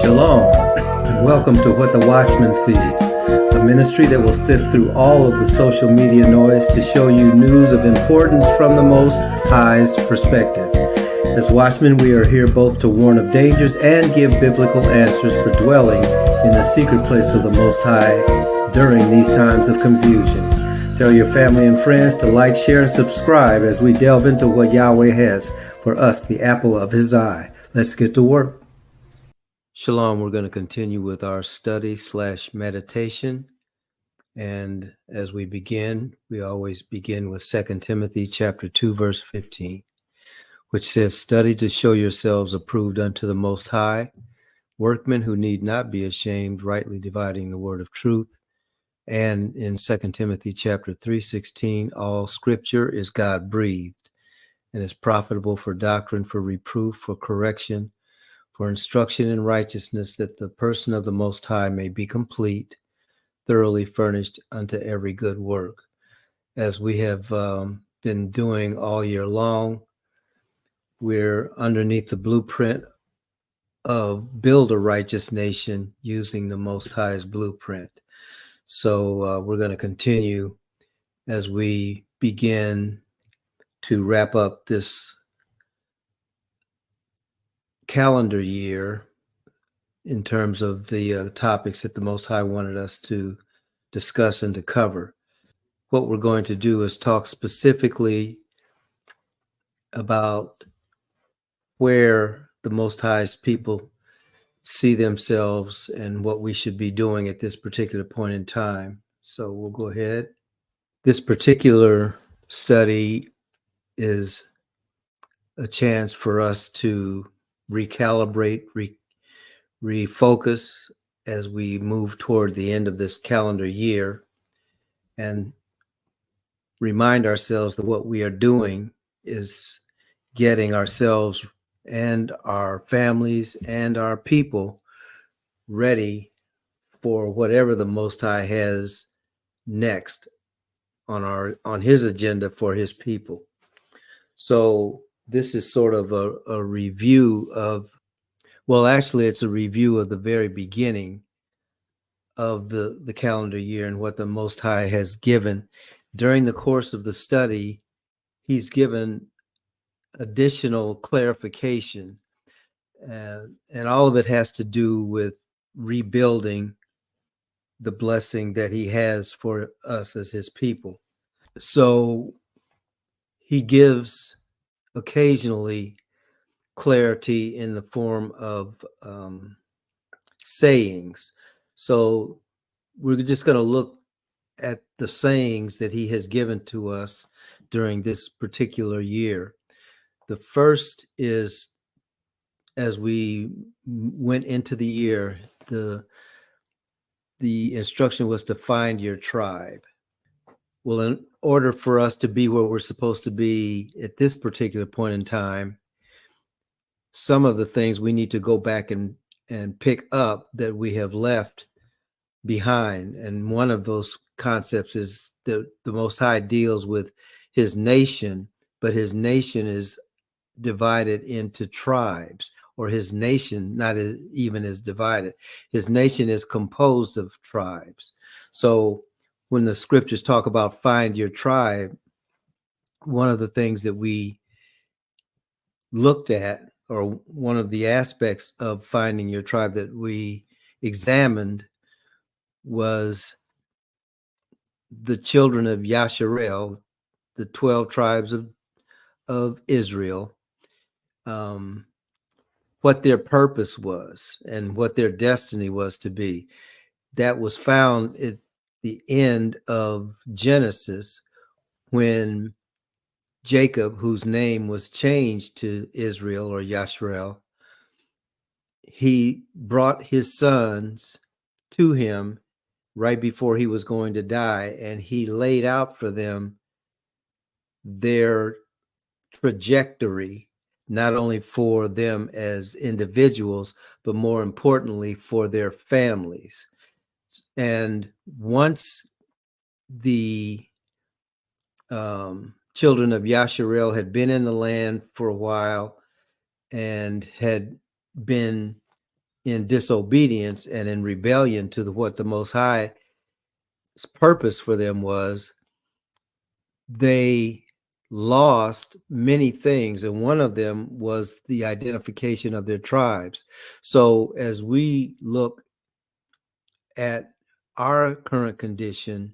Shalom, and welcome to What the Watchman Sees, a ministry that will sift through all of the social media noise to show you news of importance from the Most High's perspective. As watchmen, we are here both to warn of dangers and give biblical answers for dwelling in the secret place of the Most High during these times of confusion. Tell your family and friends to like, share, and subscribe as we delve into what Yahweh has for us, the apple of His eye. Let's get to work. Shalom, we're going to continue with our study/meditation. And as we begin, we always begin with 2 Timothy chapter 2, verse 15, which says, "Study to show yourselves approved unto the Most High, workmen who need not be ashamed, rightly dividing the word of truth." And in 2 Timothy chapter 3:16, all scripture is God-breathed and is profitable for doctrine, for reproof, for correction, for instruction in righteousness, that the person of the Most High may be complete, thoroughly furnished unto every good work. As we have been doing all year long, we're underneath the blueprint of build a righteous nation using the Most High's blueprint. So we're going to continue as we begin to wrap up this calendar year in terms of the topics that the Most High wanted us to discuss and to cover. What we're going to do is talk specifically about where the Most High's people see themselves and what we should be doing at this particular point in time. So we'll go ahead. This particular study is a chance for us to recalibrate, refocus as we move toward the end of this calendar year, and remind ourselves that what we are doing is getting ourselves and our families and our people ready for whatever the Most High has next on his agenda for his people. So this is sort of a review of, well, actually it's a review of the very beginning of the calendar year and what the Most High has given. During the course of the study, he's given additional clarification, and all of it has to do with rebuilding the blessing that he has for us as his people. So he gives occasionally clarity in the form of sayings. So we're just going to look at the sayings that he has given to us during this particular year. The first is, as we went into the year, the instruction was to find your tribe. Well, in order for us to be where we're supposed to be at this particular point in time, some of the things we need to go back and pick up that we have left behind. And one of those concepts is the Most High deals with his nation, but his nation is divided into tribes, or his nation not even is divided. His nation is composed of tribes. So when the scriptures talk about find your tribe, one of the things that we looked at, or one of the aspects of finding your tribe that we examined, was the children of Yasharel, the 12 tribes of Israel, what their purpose was and what their destiny was to be. That was found at the end of Genesis, when Jacob, whose name was changed to Israel or Yasharel, he brought his sons to him right before he was going to die, and he laid out for them their trajectory, not only for them as individuals, but more importantly for their families. And once the children of Yasharel had been in the land for a while and had been in disobedience and in rebellion to what the Most High's purpose for them was, they lost many things, and one of them was the identification of their tribes. So as we look at our current condition,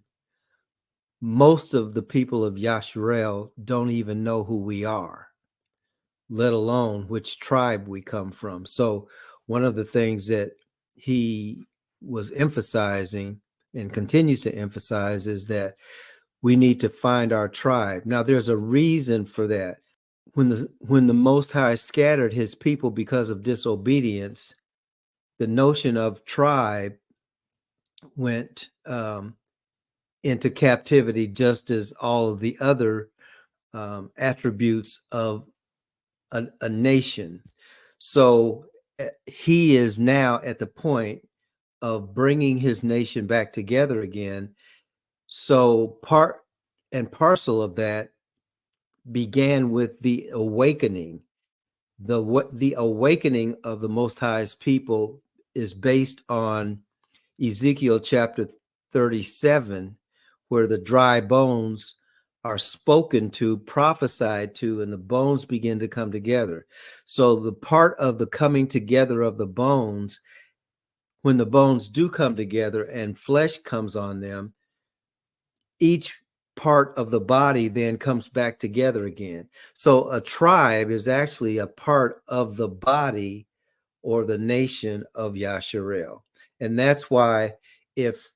most of the people of Yasharel don't even know who we are, let alone which tribe we come from. So one of the things that he was emphasizing and continues to emphasize is that we need to find our tribe. Now, there's a reason for that. When the Most High scattered his people because of disobedience, the notion of tribe went into captivity, just as all of the other attributes of a nation. So he is now at the point of bringing his nation back together again. So part and parcel of that began with the awakening. The awakening of the Most High's people is based on Ezekiel chapter 37, where the dry bones are spoken to, prophesied to, and the bones begin to come together. So the part of the coming together of the bones, when the bones do come together and flesh comes on them, each part of the body then comes back together again. So a tribe is actually a part of the body or the nation of Yasharel. And that's why if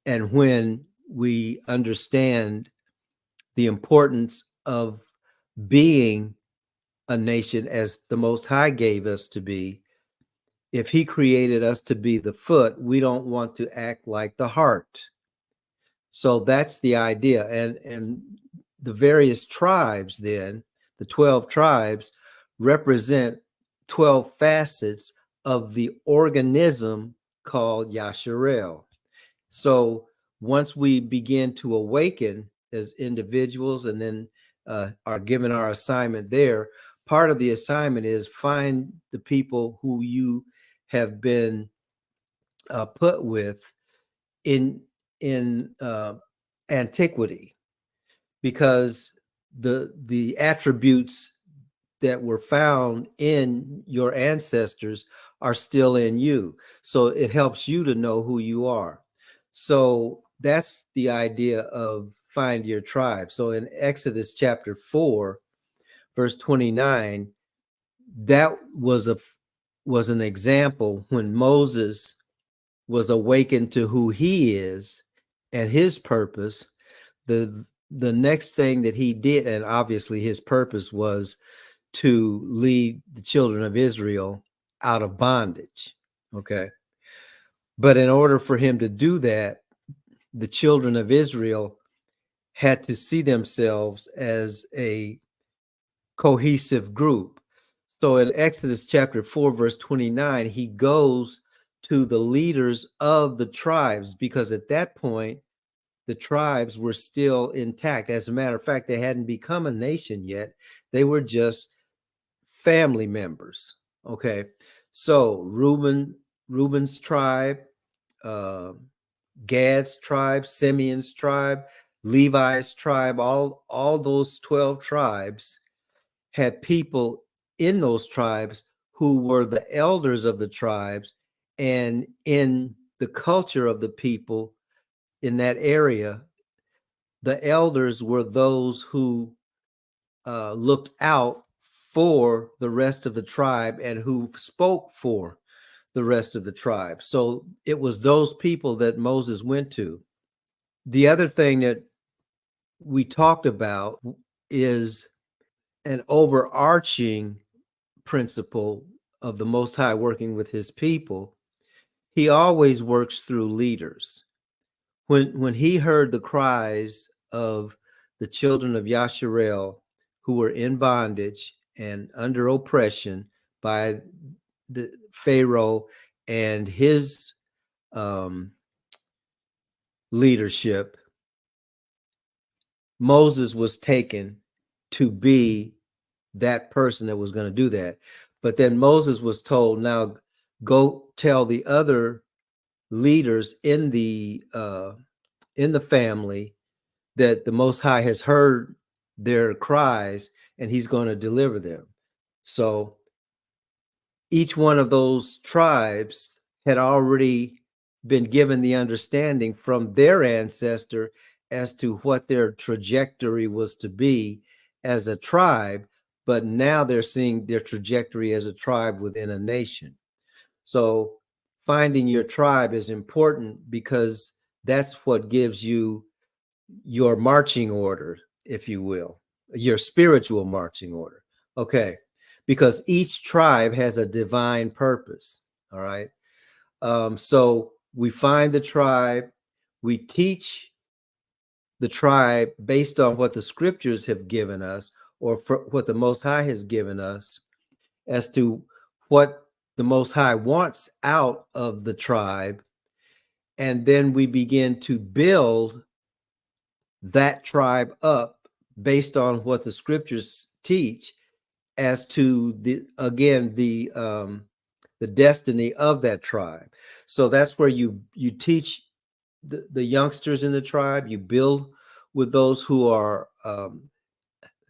and when we understand the importance of being a nation as the Most High gave us to be, if he created us to be the foot, we don't want to act like the heart. So that's the idea. And the various tribes then, the 12 tribes, represent 12 facets of the organism called Yasharel. So once we begin to awaken as individuals and then are given our assignment there, part of the assignment is find the people who you have been put with in antiquity, because the attributes that were found in your ancestors are still in you. So it helps you to know who you are. So that's the idea of find your tribe. So in Exodus chapter 4, verse 29, that was an example when Moses was awakened to who he is and his purpose. The next thing that he did, and obviously his purpose was to lead the children of Israel out of bondage. Okay. But in order for him to do that, the children of Israel had to see themselves as a cohesive group. So in Exodus chapter 4, verse 29, he goes to the leaders of the tribes, because at that point, the tribes were still intact. As a matter of fact, they hadn't become a nation yet. They were just family members. Okay. So Reuben's tribe, Gad's tribe, Simeon's tribe, Levi's tribe, all those 12 tribes had people in those tribes who were the elders of the tribes. And in the culture of the people in that area, the elders were those who looked out for the rest of the tribe and who spoke for the rest of the tribe. So it was those people that Moses went to. The other thing that we talked about is an overarching principle of the Most High working with his people. He always works through leaders. When he heard the cries of the children of Yasharel who were in bondage and under oppression by the Pharaoh and his leadership, Moses was taken to be that person that was going to do that. But then Moses was told, now go tell the other leaders in the family that the Most High has heard their cries and he's going to deliver them. So each one of those tribes had already been given the understanding from their ancestor as to what their trajectory was to be as a tribe, but now they're seeing their trajectory as a tribe within a nation. So finding your tribe is important because that's what gives you your marching order, if you will, your spiritual marching order. Okay. Because each tribe has a divine purpose. All right. So we find the tribe, we teach the tribe based on what the scriptures have given us or what the Most High has given us as to what the Most High wants out of the tribe. And then we begin to build that tribe up based on what the scriptures teach as to the destiny of that tribe. So that's where you teach the youngsters in the tribe. You build with those who are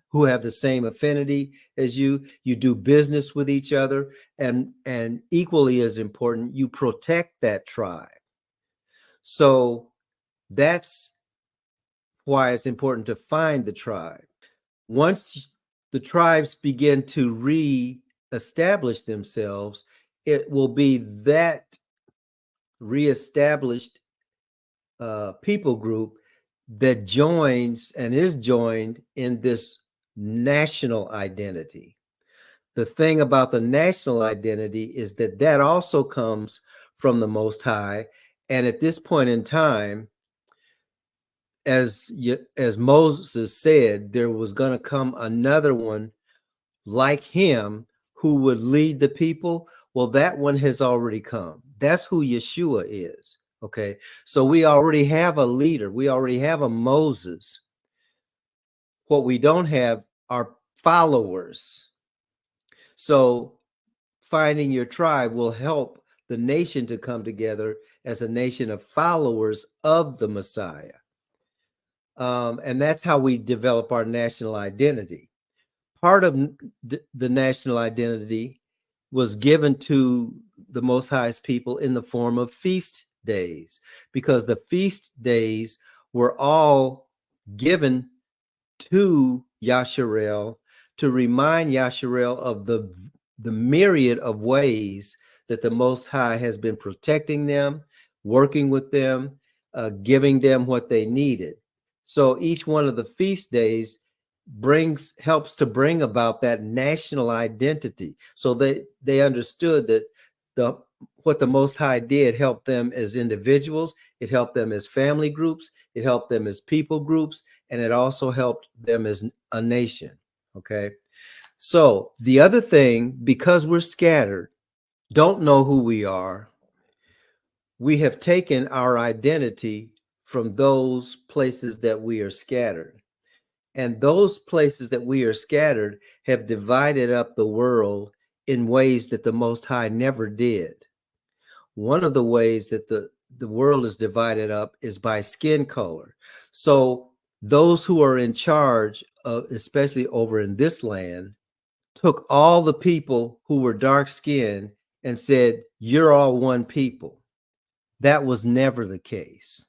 who have the same affinity as you. You do business with each other, and equally as important, you protect that tribe. So that's why it's important to find the tribe. Once the tribes begin to re-establish themselves, it will be that re-established people group that joins and is joined in this national identity. The thing about the national identity is that that also comes from the Most High. And at this point in time, as Moses said, there was going to come another one like him who would lead the people. Well, that one has already come. That's who Yeshua is. Okay. So we already have a leader. We already have a Moses. What we don't have are followers. So finding your tribe will help the nation to come together as a nation of followers of the Messiah. And that's how we develop our national identity. Part of the national identity was given to the Most High's people in the form of feast days, because the feast days were all given to Yasharel to remind Yasharel of the myriad of ways that the Most High has been protecting them, working with them, giving them what they needed. So each one of the feast days helps to bring about that national identity. So they understood that what the Most High did helped them as individuals, it helped them as family groups, it helped them as people groups, and it also helped them as a nation. Okay. So the other thing, because we're scattered, don't know who we are, we have taken our identity from those places that we are scattered. And those places that we are scattered have divided up the world in ways that the Most High never did. One of the ways that the world is divided up is by skin color. So those who are in charge, especially over in this land, took all the people who were dark skinned and said, you're all one people. That was never the case.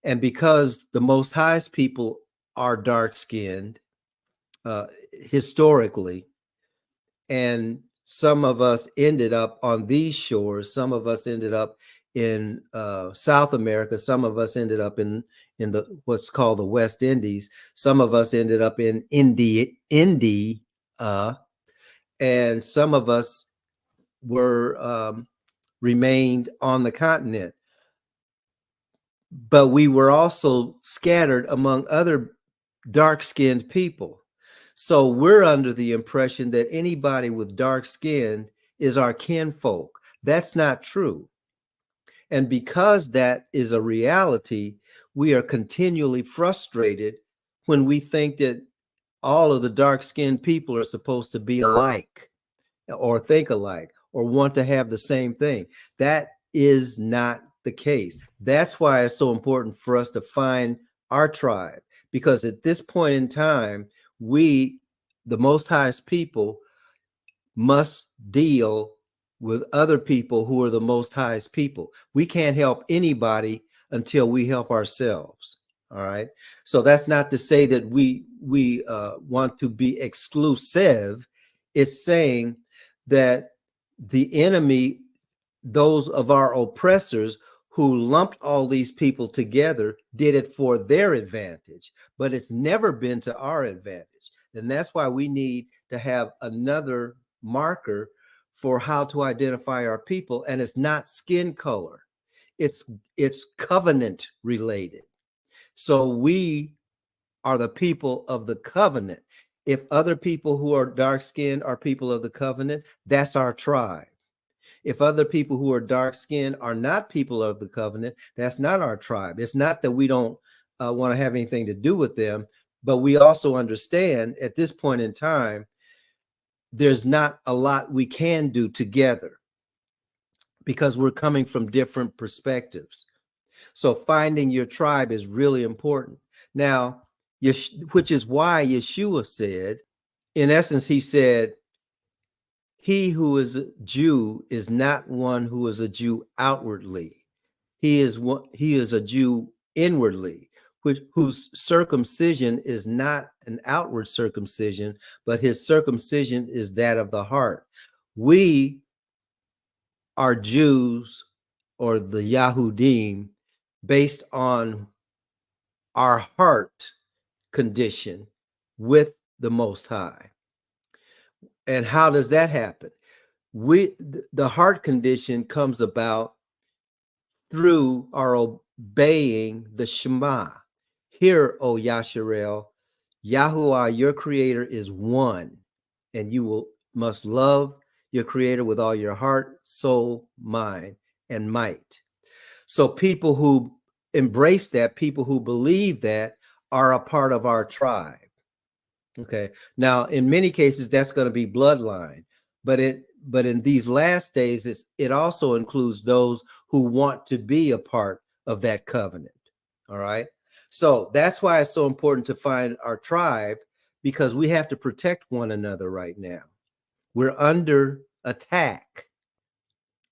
And because the Most High's people are dark skinned historically, and some of us ended up on these shores, some of us ended up in South America, some of us ended up in the what's called the West Indies, some of us ended up in India, and some of us were remained on the continent. But we were also scattered among other dark-skinned people. So we're under the impression that anybody with dark skin is our kinfolk. That's not true. And because that is a reality, we are continually frustrated when we think that all of the dark-skinned people are supposed to be alike or think alike, or want to have the same thing. That is not the case. That's why it's so important for us to find our tribe, because at this point in time, we, the Most High's people, must deal with other people who are the Most High's people. We can't help anybody until we help ourselves. All right. So that's not to say that we want to be exclusive. It's saying that the enemy, those of our oppressors who lumped all these people together, did it for their advantage, but it's never been to our advantage. And that's why we need to have another marker for how to identify our people. And it's not skin color. It's covenant related. So we are the people of the covenant. If other people who are dark skinned are people of the covenant, that's our tribe. If other people who are dark skinned are not people of the covenant, that's not our tribe. It's not that we don't want to have anything to do with them, but we also understand at this point in time, there's not a lot we can do together because we're coming from different perspectives. So finding your tribe is really important. Now, which is why Yeshua said, in essence, he said, he who is a Jew is not one who is a Jew outwardly. He is a Jew inwardly, whose circumcision is not an outward circumcision, but his circumcision is that of the heart. We are Jews, or the Yahudim, based on our heart condition with the Most High. And how does that happen? The heart condition comes about through our obeying the Shema. Hear, O Yasharel, Yahuwah, your creator, is one, and you must love your creator with all your heart, soul, mind, and might. So people who embrace that, people who believe that, are a part of our tribe. Okay. Now, in many cases, that's going to be bloodline, but in these last days, it also includes those who want to be a part of that covenant. All right. So that's why it's so important to find our tribe, because we have to protect one another right now. We're under attack,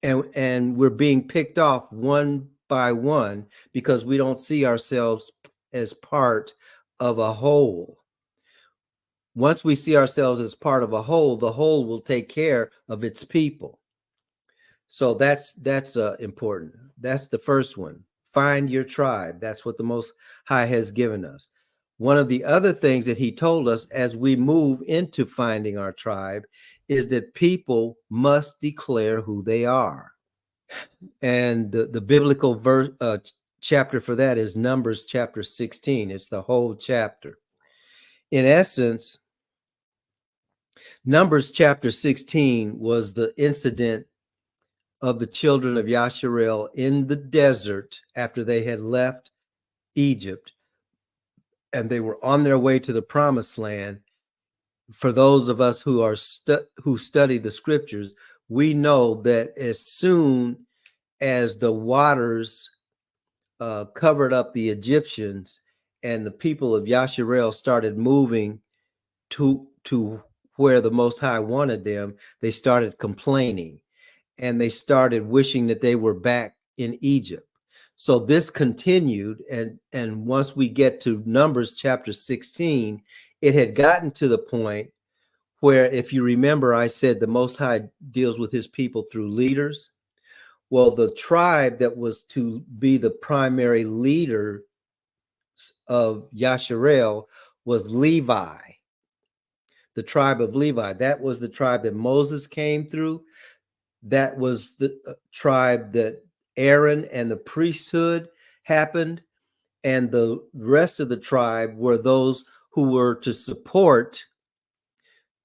and we're being picked off one by one because we don't see ourselves as part of a whole. Once we see ourselves as part of a whole, the whole will take care of its people. So that's important. That's the first one. Find your tribe. That's what the Most High has given us. One of the other things that he told us as we move into finding our tribe is that people must declare who they are. And the biblical verse chapter for that is Numbers chapter 16. It's the whole chapter. In essence, Numbers chapter 16 was the incident of the children of Yasharel in the desert after they had left Egypt and they were on their way to the promised land. For those of us who study the scriptures, we know that as soon as the waters covered up the Egyptians and the people of Yasharel started moving to where the Most High wanted them, they started complaining and they started wishing that they were back in Egypt. So this continued, and once we get to Numbers chapter 16, it had gotten to the point where, if you remember, I said the Most High deals with his people through leaders. Well, the tribe that was to be the primary leader of Yasharel was Levi. The tribe of Levi. That was the tribe that Moses came through. That was the tribe that Aaron and the priesthood happened. And the rest of the tribe were those who were to support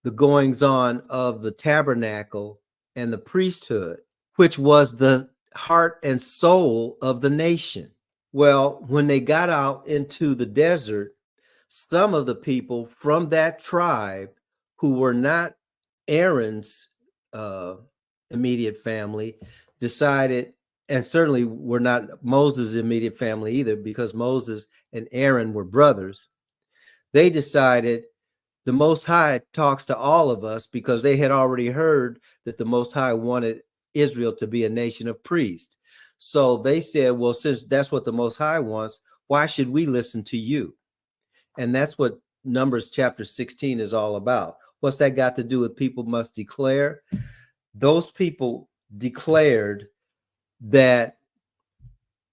the goings on of the tabernacle and the priesthood, which was the heart and soul of the nation. Well, when they got out into the desert, some of the people from that tribe who were not Aaron's immediate family, decided, and certainly were not Moses' immediate family either, because Moses and Aaron were brothers. They decided the Most High talks to all of us, because they had already heard that the Most High wanted Israel to be a nation of priests. So they said, well, since that's what the Most High wants, why should we listen to you? And that's what Numbers chapter 16 is all about. What's that got to do with people must declare? Those people declared that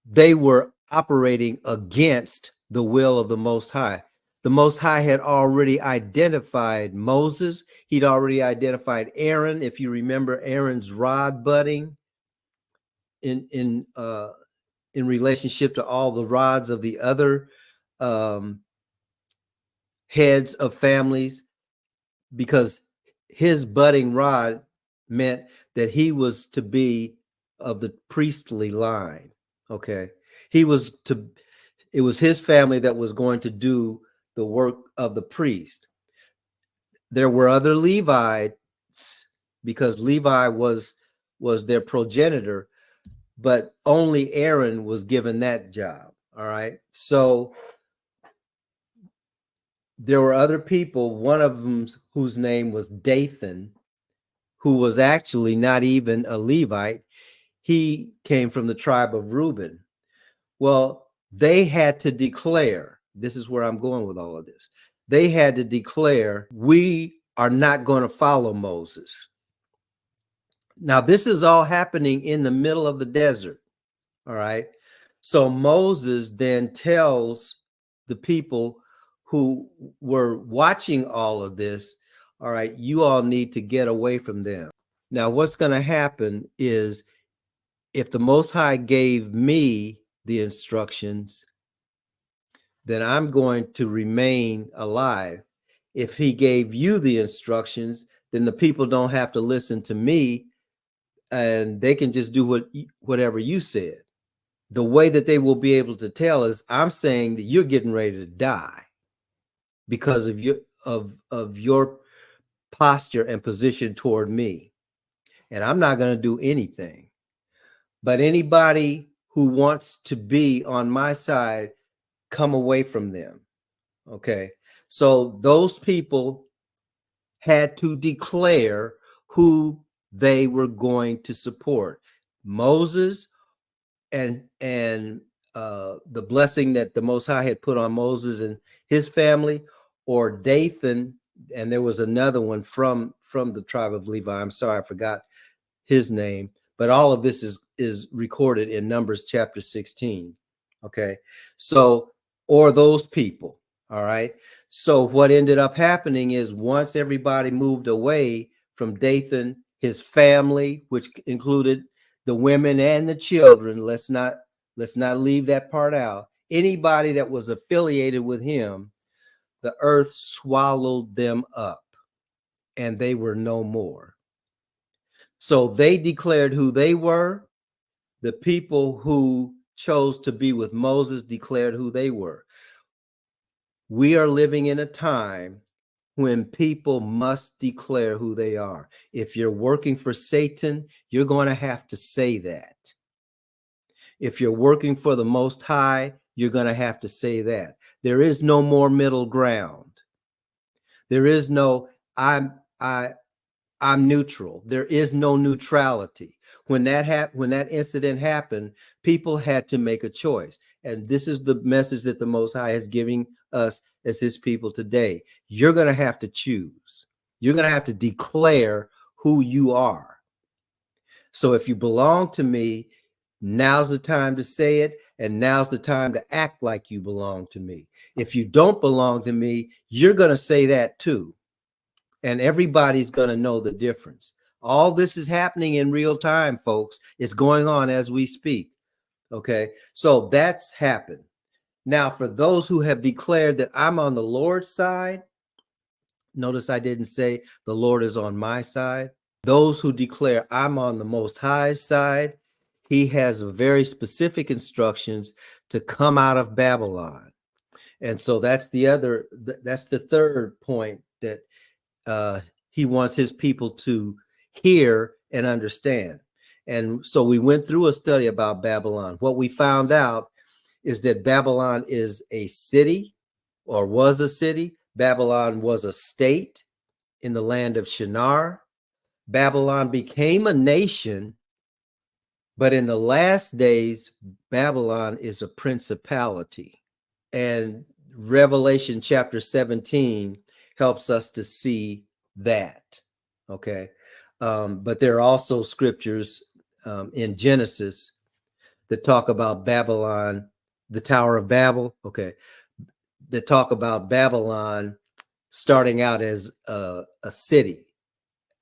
they were operating against the will of the Most High. The Most High had already identified Moses. He'd already identified Aaron. If you remember Aaron's rod budding in relationship to all the rods of the other heads of families, because his budding rod meant that he was to be of the priestly line. Okay. It was his family that was going to do the work of the priest. There were other Levites, because Levi was their progenitor, but only Aaron was given that job. All right. So there were other people, one of them whose name was Dathan, who was actually not even a Levite. He came from the tribe of Reuben. Well, they had to declare, this is where I'm going with all of this. They had to declare, we are not going to follow Moses. Now, this is all happening in the middle of the desert. All right. So Moses then tells the people who were watching all of this, all right, you all need to get away from them. Now, what's going to happen is, if the Most High gave me the instructions, then I'm going to remain alive. If he gave you the instructions, then the people don't have to listen to me, and they can just do whatever you said. The way that they will be able to tell is, I'm saying that you're getting ready to die because of your posture and position toward me, and I'm not going to do anything. But anybody who wants to be on my side, come away from them. Okay. So those people had to declare who they were going to support. Moses and the blessing that the Most High had put on Moses and his family, or Dathan, and there was another one from the tribe of Levi. I'm sorry, I forgot his name, but all of this is recorded in Numbers chapter 16. Okay. So, or those people. All right. So what ended up happening is, once everybody moved away from Dathan, his family, which included the women and the children, let's not leave that part out. Anybody that was affiliated with him, the earth swallowed them up, and they were no more. So they declared who they were. The people who chose to be with Moses declared who they were. We are living in a time when people must declare who they are. If you're working for Satan, you're going to have to say that. If you're working for the Most High, you're going to have to say that. There is no more middle ground. There is no, I'm neutral. There is no neutrality. When that incident happened, people had to make a choice. And this is the message that the Most High is giving us as his people today. You're going to have to choose. You're going to have to declare who you are. So if you belong to me, now's the time to say it, and now's the time to act like you belong to me. If you don't belong to me, you're going to say that too. And everybody's going to know the difference. All this is happening in real time, folks. It's going on as we speak. Okay. So that's happened. Now, for those who have declared that I'm on the Lord's side, notice I didn't say the Lord is on my side. Those who declare I'm on the Most High's side, he has very specific instructions to come out of Babylon. And so that's the third point that he wants his people to hear and understand. And so we went through a study about Babylon. What we found out is that Babylon is a city, or was a city. Babylon was a state in the land of Shinar. Babylon became a nation, but in the last days, Babylon is a principality. And Revelation chapter 17 helps us to see that. Okay. But there are also scriptures in Genesis that talk about Babylon, the Tower of Babel. Okay. That talk about Babylon starting out as a city.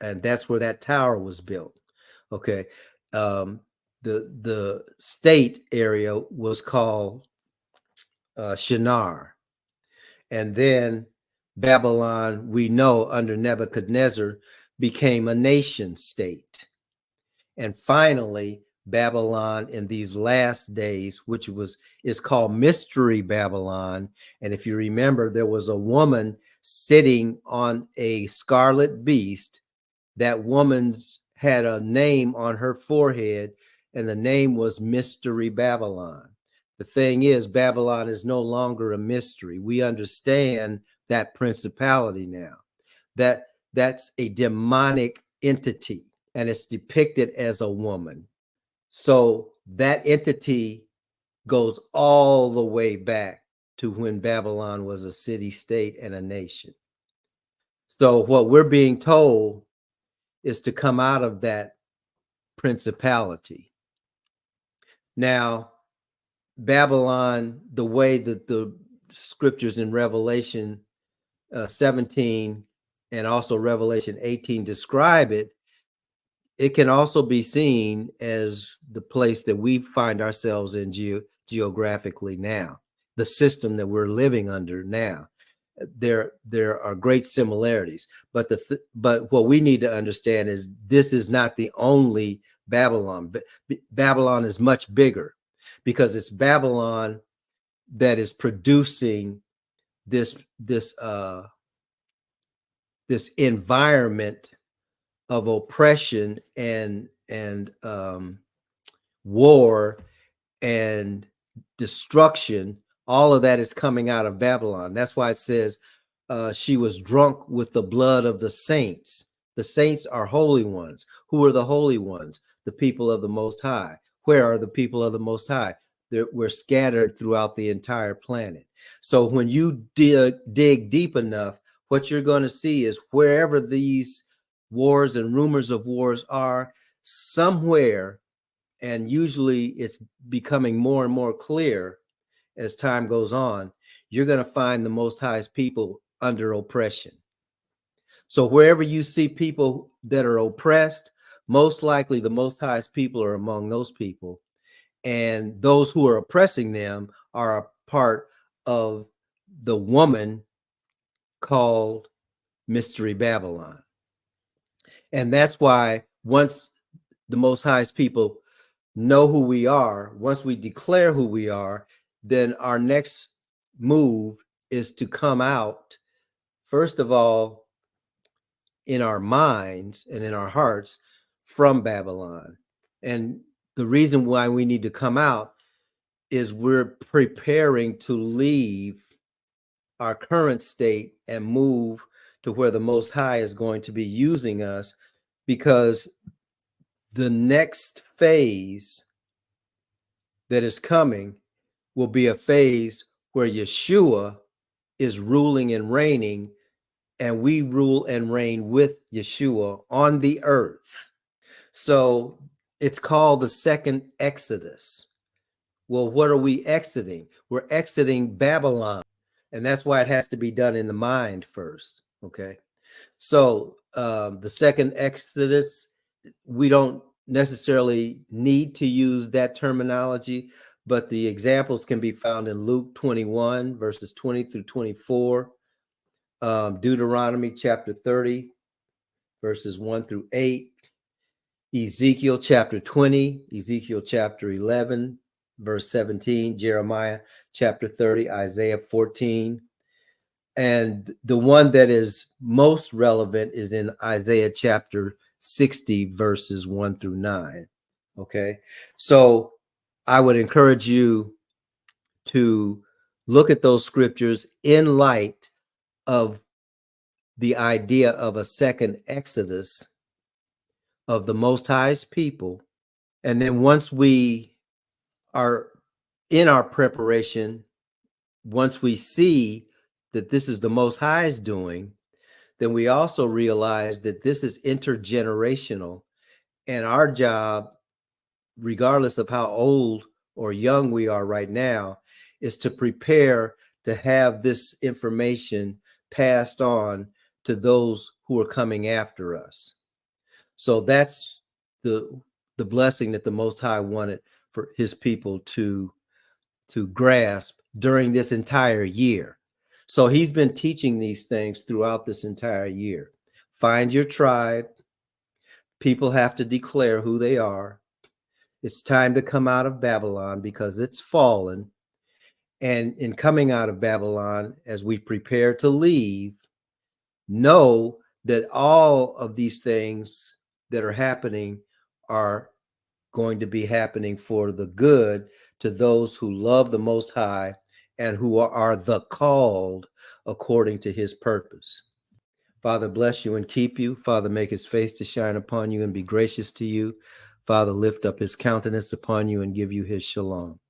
And that's where that tower was built. Okay. The state area was called Shinar. And then Babylon, we know, under Nebuchadnezzar, became a nation state. And finally, Babylon in these last days, which is called Mystery Babylon. And if you remember, there was a woman sitting on a scarlet beast. That woman's had a name on her forehead, and the name was Mystery Babylon. The thing is, Babylon is no longer a mystery. We understand that principality now. That's a demonic entity, and it's depicted as a woman. So that entity goes all the way back to when Babylon was a city state and a nation. So what we're being told is to come out of that principality. Now, Babylon, the way that the scriptures in Revelation 17 and also Revelation 18 describe it, it can also be seen as the place that we find ourselves in geographically now, the system that we're living under now. There are great similarities, but but what we need to understand is this is not the only Babylon. Babylon is much bigger, because it's Babylon that is producing this environment of oppression and war and destruction. All of that is coming out of Babylon. That's why it says she was drunk with the blood of the saints. The saints are holy ones. Who are the holy ones? The people of the Most High. Where are the people of the Most High? We're scattered throughout the entire planet. So when you dig deep enough, what you're going to see is wherever these wars and rumors of wars are, somewhere, and usually it's becoming more and more clear as time goes on, you're going to find the Most High's people under oppression. So wherever you see people that are oppressed, most likely the Most High's people are among those people. And those who are oppressing them are a part of the woman called Mystery Babylon. And that's why once the Most High's people know who we are, once we declare who we are, then our next move is to come out, first of all, in our minds and in our hearts from Babylon. And the reason why we need to come out is we're preparing to leave our current state and move to where the Most High is going to be using us, because the next phase that is coming will be a phase where Yeshua is ruling and reigning, and we rule and reign with Yeshua on the earth. So it's called the second Exodus. Well, what are we exiting? We're exiting Babylon, and that's why it has to be done in the mind first. Okay. So the second Exodus, we don't necessarily need to use that terminology, but the examples can be found in Luke 21, verses 20 through 24, Deuteronomy chapter 30, verses 1 through 8, Ezekiel chapter 20, Ezekiel chapter 11, verse 17, Jeremiah chapter 30, Isaiah 14. And the one that is most relevant is in Isaiah chapter 60, verses 1 through 9. Okay. So I would encourage you to look at those scriptures in light of the idea of a second Exodus of the Most High's people. And then once we are in our preparation, once we see that this is the Most High's doing, then we also realize that this is intergenerational. And our job, regardless of how old or young we are right now, is to prepare to have this information passed on to those who are coming after us. So that's the blessing that the Most High wanted for his people to grasp during this entire year. So he's been teaching these things throughout this entire year. Find your tribe. People have to declare who they are. It's time to come out of Babylon because it's fallen. And in coming out of Babylon, as we prepare to leave, know that all of these things that are happening are going to be happening for the good to those who love the Most High and who are the called according to his purpose. Father, bless you and keep you. Father, make his face to shine upon you and be gracious to you. Father, lift up his countenance upon you and give you his shalom.